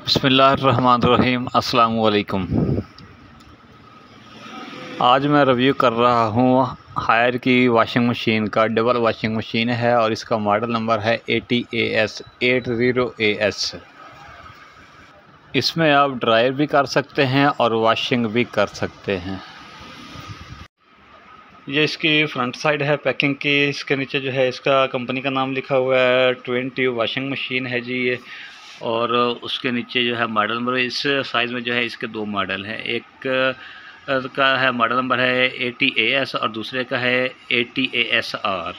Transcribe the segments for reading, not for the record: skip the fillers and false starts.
बिस्मिल्लाहिर्रहमानिर्रहीम। अस्सलाम वालेकुम। आज मैं रिव्यू कर रहा हूँ हायर की वॉशिंग मशीन का। डबल वॉशिंग मशीन है और इसका मॉडल नंबर है 80AS। इसमें आप ड्रायर भी कर सकते हैं और वॉशिंग भी कर सकते हैं। ये इसकी फ्रंट साइड है पैकिंग की। इसके नीचे जो है इसका कंपनी का नाम लिखा हुआ है। ट्विन ट्यूब वॉशिंग मशीन है जी ये। और उसके नीचे जो है मॉडल नंबर, इस साइज़ में जो है इसके दो मॉडल हैं। एक का है मॉडल नंबर है 80AS और दूसरे का है 80ASR।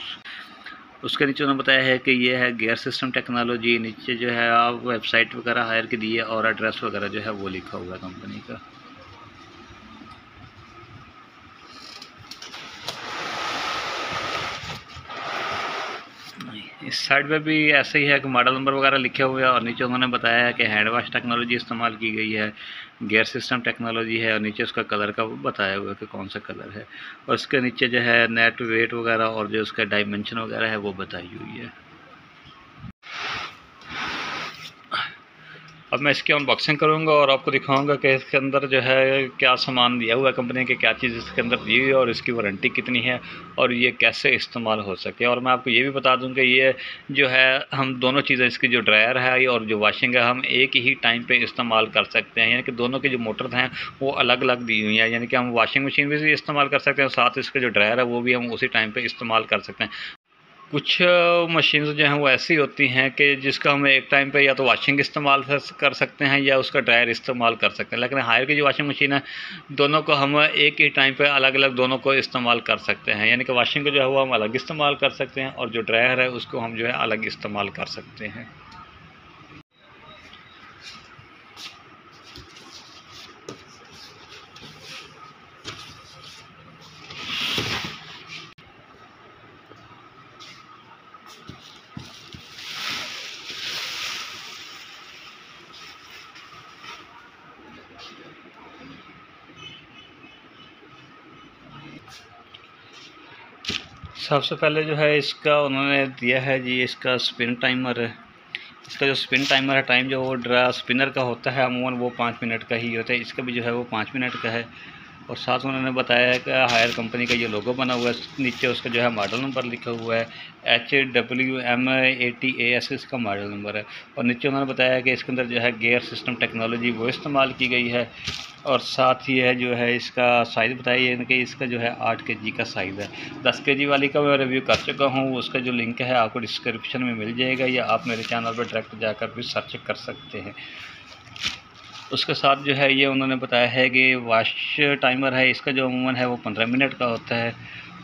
उसके नीचे उन्होंने बताया है कि ये है गियर सिस्टम टेक्नोलॉजी। नीचे जो है आप वेबसाइट वगैरह हायर की दी है और एड्रेस वगैरह जो है वो लिखा हुआ है कंपनी का। इस साइड पे भी ऐसे ही है कि मॉडल नंबर वगैरह लिखे हुए हैं और नीचे उन्होंने बताया है कि हैंड वॉश टेक्नोलॉजी इस्तेमाल की गई है, गियर सिस्टम टेक्नोलॉजी है और नीचे उसका कलर का बताया हुआ है कि कौन सा कलर है। और उसके नीचे जो है नेट वेट वगैरह और जो उसका डायमेंशन वगैरह है वो बताई हुई है। अब मैं इसकी अनबॉक्सिंग करूंगा और आपको दिखाऊंगा कि इसके अंदर जो है क्या सामान दिया हुआ है कंपनी के, क्या चीज़ इसके अंदर दी हुई है और इसकी वारंटी कितनी है और ये कैसे इस्तेमाल हो सके। और मैं आपको ये भी बता दूं कि ये जो है हम दोनों चीज़ें, इसकी जो ड्रायर है और जो वॉशिंग है, हम एक ही टाइम पे इस्तेमाल कर सकते हैं। यानी कि दोनों की जो मोटर हैं वो अलग अलग दी हुई हैं। यानी कि हम वॉशिंग मशीन भी इस्तेमाल कर सकते हैं और साथ इसके जो ड्रायर है वो भी हम उसी टाइम पर इस्तेमाल कर सकते हैं। कुछ मशीन्स जो हैं वो ऐसी होती हैं कि जिसका हम एक टाइम पे या तो वॉशिंग इस्तेमाल कर सकते हैं या उसका ड्रायर इस्तेमाल कर सकते हैं। लेकिन हायर की जो वॉशिंग मशीन है, दोनों को हम एक ही टाइम पे अलग अलग दोनों को इस्तेमाल कर सकते हैं। यानी कि वॉशिंग को जो है वो हम अलग इस्तेमाल कर सकते हैं और जो ड्रायर है उसको हम जो है अलग इस्तेमाल कर सकते हैं। सबसे पहले जो है इसका उन्होंने दिया है जी, इसका स्पिन टाइमर है। इसका जो स्पिन टाइमर है, टाइम जो वो स्पिनर का होता है अमूमन वो 5 मिनट का ही होता है। इसका भी जो है वो 5 मिनट का है। और साथ में उन्होंने बताया है कि हायर कंपनी का ये लोगो बना हुआ है। नीचे उसका जो है मॉडल नंबर लिखा हुआ है HWM80AS इसका मॉडल नंबर है। और नीचे उन्होंने बताया है कि इसके अंदर जो है गियर सिस्टम टेक्नोलॉजी वो इस्तेमाल की गई है। और साथ ही है जो है इसका साइज़ बताइए, यानी कि इसका जो है 8 kg का साइज़ है। 10 kg वाली का मैं रिव्यू कर चुका हूँ, उसका जो लिंक है आपको डिस्क्रिप्शन में मिल जाएगा या आप मेरे चैनल पर डायरेक्ट जाकर भी सर्च कर सकते हैं। उसके साथ जो है ये उन्होंने बताया है कि वॉश टाइमर है, इसका जो अमूमन है वो 15 मिनट का होता है।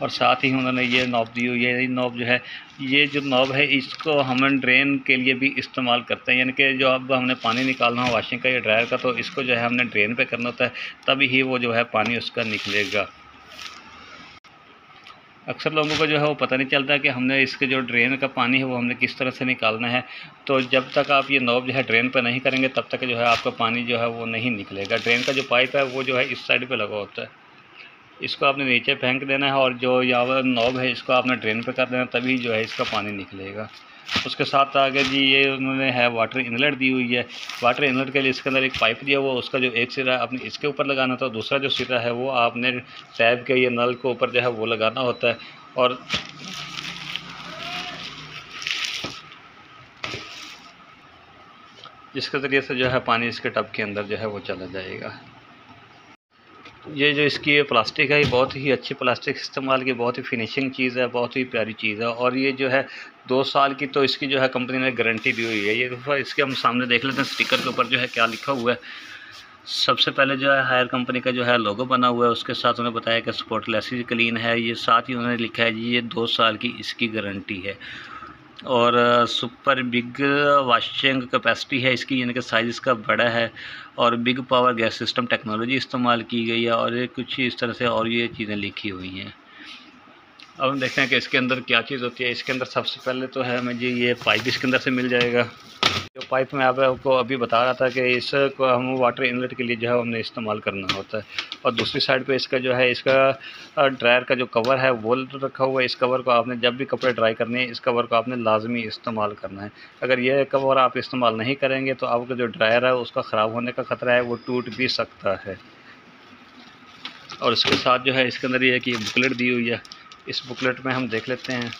और साथ ही उन्होंने ये नॉब दी हुई है। ये नॉब जो है, ये जो नॉब है इसको हम ड्रेन के लिए भी इस्तेमाल करते हैं। यानी कि जो अब हमने पानी निकालना हो वॉशिंग का या ड्रायर का, तो इसको जो है हमने ड्रेन पे करना होता है, तभी ही वो जो है पानी उसका निकलेगा। अक्सर लोगों को जो है वो पता नहीं चलता कि हमने इसके जो ड्रेन का पानी है वो हमने किस तरह से निकालना है। तो जब तक आप ये नॉब जो है ड्रेन पर नहीं करेंगे तब तक जो है आपका पानी जो है वो नहीं निकलेगा। ड्रेन का जो पाइप है वो जो है इस साइड पे लगा होता है, इसको आपने नीचे फेंक देना है और जो यहाँ नॉब है इसको आपने ड्रेन पे कर देना, तभी जो है इसका पानी निकलेगा। उसके साथ आगे जी ये उन्होंने है वाटर इनलेट दी हुई है। वाटर इनलेट के लिए इसके अंदर एक पाइप दिया हुआ, उसका जो एक सिरा आपने इसके ऊपर लगाना था, दूसरा जो सिरा है वो आपने टैप के ये नल के ऊपर जो है वो लगाना होता है और जिसके ज़रिए से जो है पानी इसके टब के अंदर जो है वो चला जाएगा। ये जो इसकी प्लास्टिक है, ये बहुत ही अच्छी प्लास्टिक इस्तेमाल की, बहुत ही फिनिशिंग चीज़ है, बहुत ही प्यारी चीज़ है। और ये जो है 2 साल की तो इसकी जो है कंपनी ने गारंटी दी हुई है। ये इसके हम सामने देख लेते हैं स्टिकर के ऊपर जो है क्या लिखा हुआ है। सबसे पहले जो है हायर कंपनी का जो है लोगो बना हुआ है, उसके साथ उन्होंने बताया कि स्पॉटलेस क्लीन है। ये साथ ही उन्होंने लिखा है जी ये 2 साल की इसकी गारंटी है। और सुपर बिग वॉशिंग कैपेसिटी है इसकी, यानी कि साइज़ इसका बड़ा है और big power gas system technology इस्तेमाल की गई है। और ये कुछ इस तरह से और ये चीज़ें लिखी हुई हैं। अब हम देखते हैं कि इसके अंदर क्या चीज़ होती है। इसके अंदर सबसे पहले तो है हमें जी ये पाइप इसके अंदर से मिल जाएगा। जो पाइप मैं आपको अभी बता रहा था कि इसको हम वाटर इनलेट के लिए जो है हमने इस्तेमाल करना होता है। और दूसरी साइड पे इसका जो है इसका ड्रायर का जो कवर है वो रखा हुआ है। इस कवर को आपने जब भी कपड़े ड्राई करने हैं इस कवर को आपने लाजमी इस्तेमाल करना है। अगर ये कवर आप इस्तेमाल नहीं करेंगे तो आपका जो ड्रायर है उसका ख़राब होने का ख़तरा है, वो टूट भी सकता है। और इसके साथ जो है इसके अंदर ये है कि बुकलेट दी हुई है। इस बुकलेट में हम देख लेते हैं।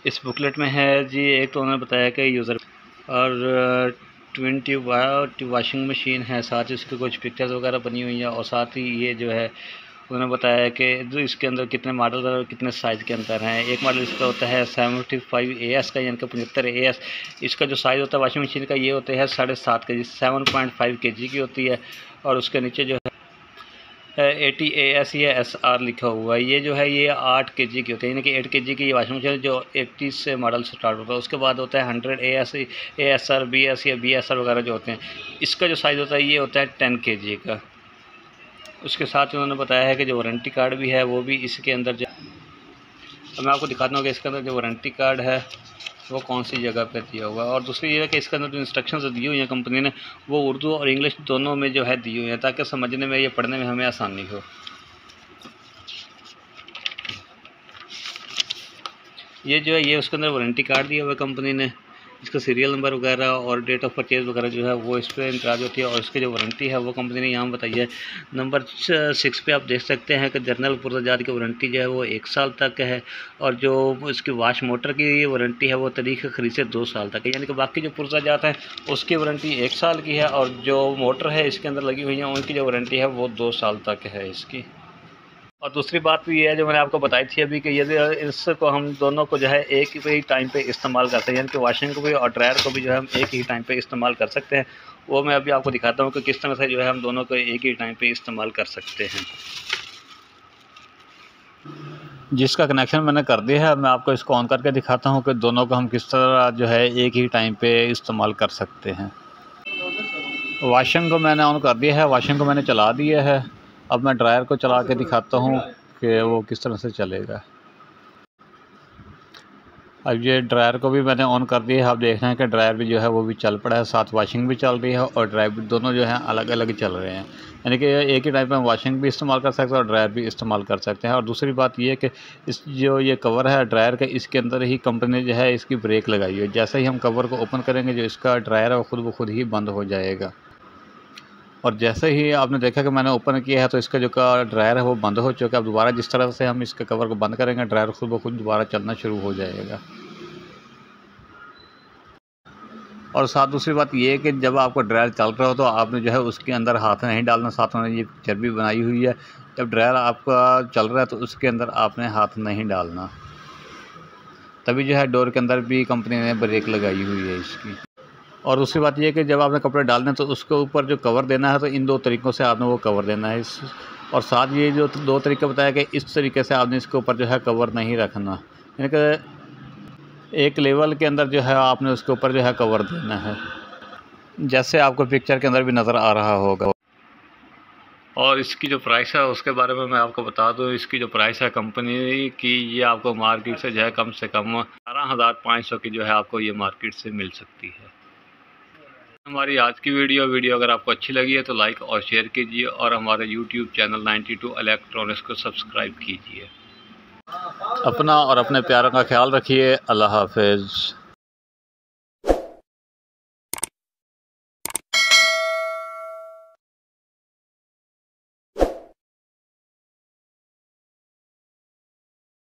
इस बुकलेट में है जी, एक तो उन्होंने बताया कि यूज़र और 20 वाट वॉशिंग मशीन है, साथ ही इसके कुछ पिक्चर्स वगैरह बनी हुई हैं। और साथ ही ये जो है उन्होंने बताया कि जो इसके अंदर कितने मॉडल और कितने साइज़ के अंदर हैं। एक मॉडल इसका होता है 75 AS का, यानी कि 75 AS। इसका जो साइज़ होता है वॉशिंग मशीन का ये होता है 7.5 kg, 7.5 kg की होती है। और उसके नीचे जो है 80 AS या SR लिखा हुआ है। ये जो है ये 8 kg की होती है, यानी कि 8 kg की वॉशिंग मशीन जो 80 से मॉडल स्टार्ट होता है। उसके बाद होता है 100 AS, ASR, BS या BSR वगैरह जो होते हैं। इसका जो साइज़ होता है ये होता है 10 kg का। उसके साथ उन्होंने बताया है कि जो वारंटी कार्ड भी है वो भी इसके अंदर जो, तो मैं आपको दिखाता हूँ कि इसके अंदर जो वारंटी कार्ड है वो कौन सी जगह पर दिया हुआ है। और दूसरी ये है कि इसके अंदर जो इंस्ट्रक्शंस दी हुई हैं कंपनी ने वो उर्दू और इंग्लिश दोनों में जो है दी हुई हैं, ताकि समझने में या पढ़ने में हमें आसानी हो। ये जो है ये उसके अंदर वारंटी कार्ड दिया हुआ है कंपनी ने। इसका सीरियल नंबर वगैरह और डेट ऑफ परचेज़ वगैरह जो है वो इस पर इंतराज होती है। और इसकी जो वारंटी है वो कंपनी ने यहाँ बताई है। नंबर 6 पे आप देख सकते हैं कि जनरल पुर्ज़ाजात की वारंटी जो है वो 1 साल तक है। और जो इसकी वाश मोटर की वारंटी है वो तारीख़ खरीद से 2 साल तक है, यानी कि बाकी जो पुर्ज़ाजात हैं उसकी वारंटी 1 साल की है। और जो मोटर है इसके अंदर लगी हुई है उनकी जो वारंटी है वो 2 साल तक है इसकी। और दूसरी बात भी ये है जो मैंने आपको बताई थी अभी, कि यदि इसको हम दोनों को जो है एक ही टाइम पे इस्तेमाल करते हैं, यानी कि वॉशिंग को भी और ड्रायर को भी जो है हम एक ही टाइम पे इस्तेमाल कर सकते हैं। वो मैं अभी आपको दिखाता हूँ कि किस तरह से जो है हम दोनों को एक ही टाइम पे इस्तेमाल कर सकते हैं। जिसका कनेक्शन मैंने कर दिया है, मैं आपको इसको ऑन करके दिखाता हूँ कि दोनों को हम किस तरह जो है एक ही टाइम पे इस्तेमाल कर सकते हैं। वॉशिंग को मैंने ऑन कर दिया है, वॉशिंग को मैंने चला दिया है। अब मैं ड्रायर को चला के दिखाता हूँ कि वो किस तरह से चलेगा। अब ये ड्रायर को भी मैंने ऑन कर दिया है। आप देख रहे हैं कि ड्रायर भी जो है वो भी चल पड़ा है, साथ वॉशिंग भी चल रही है और ड्रायर भी, दोनों जो हैं अलग अलग चल रहे हैं। यानी कि एक ही टाइम पे हम वॉशिंग भी इस्तेमाल कर सकते हैं और ड्रायर भी इस्तेमाल कर सकते हैं। और दूसरी बात ये कि इस जो ये कवर है ड्रायर का, इसके अंदर ही कंपनी ने जो है इसकी ब्रेक लगाई हुई है। जैसे ही हम कवर को ओपन करेंगे जो इसका ड्रायर है वो खुद ब खुद ही बंद हो जाएगा। और जैसे ही आपने देखा कि मैंने ओपन किया है तो इसका जो ड्रायर है वो बंद हो चुका है। अब दोबारा जिस तरह से हम इसके कवर को बंद करेंगे ड्रायर खुद ब खुद दोबारा चलना शुरू हो जाएगा। और साथ दूसरी बात ये है कि जब आपका ड्रायर चल रहा हो तो आपने जो है उसके अंदर हाथ नहीं डालना। साथ में ये चर्बी बनाई हुई है, जब ड्रायर आपका चल रहा है तो उसके अंदर आपने हाथ नहीं डालना। तभी जो है डोर के अंदर भी कंपनी ने ब्रेक लगाई हुई है इसकी। और दूसरी बात ये है कि जब आपने कपड़े डालने तो उसके ऊपर जो कवर देना है तो इन 2 तरीक़ों से आपने वो कवर देना है इस। और साथ ये जो 2 तरीके बताया कि इस तरीके से आपने इसके ऊपर जो है कवर नहीं रखना, यानी कि एक लेवल के अंदर जो है आपने उसके ऊपर जो है कवर देना है, जैसे आपको पिक्चर के अंदर भी नज़र आ रहा होगा। और इसकी जो प्राइस है उसके बारे में मैं आपको बता दूं, इसकी जो प्राइस है कंपनी की, ये आपको मार्केट से जो है कम से कम 18,500 की जो है आपको ये मार्केट से मिल सकती है। हमारी आज की वीडियो अगर आपको अच्छी लगी है तो लाइक और शेयर कीजिए और हमारे YouTube चैनल 92 इलेक्ट्रॉनिक्स को सब्सक्राइब कीजिए। अपना और अपने प्यारों का ख्याल रखिए। अल्लाह हाफ़िज़।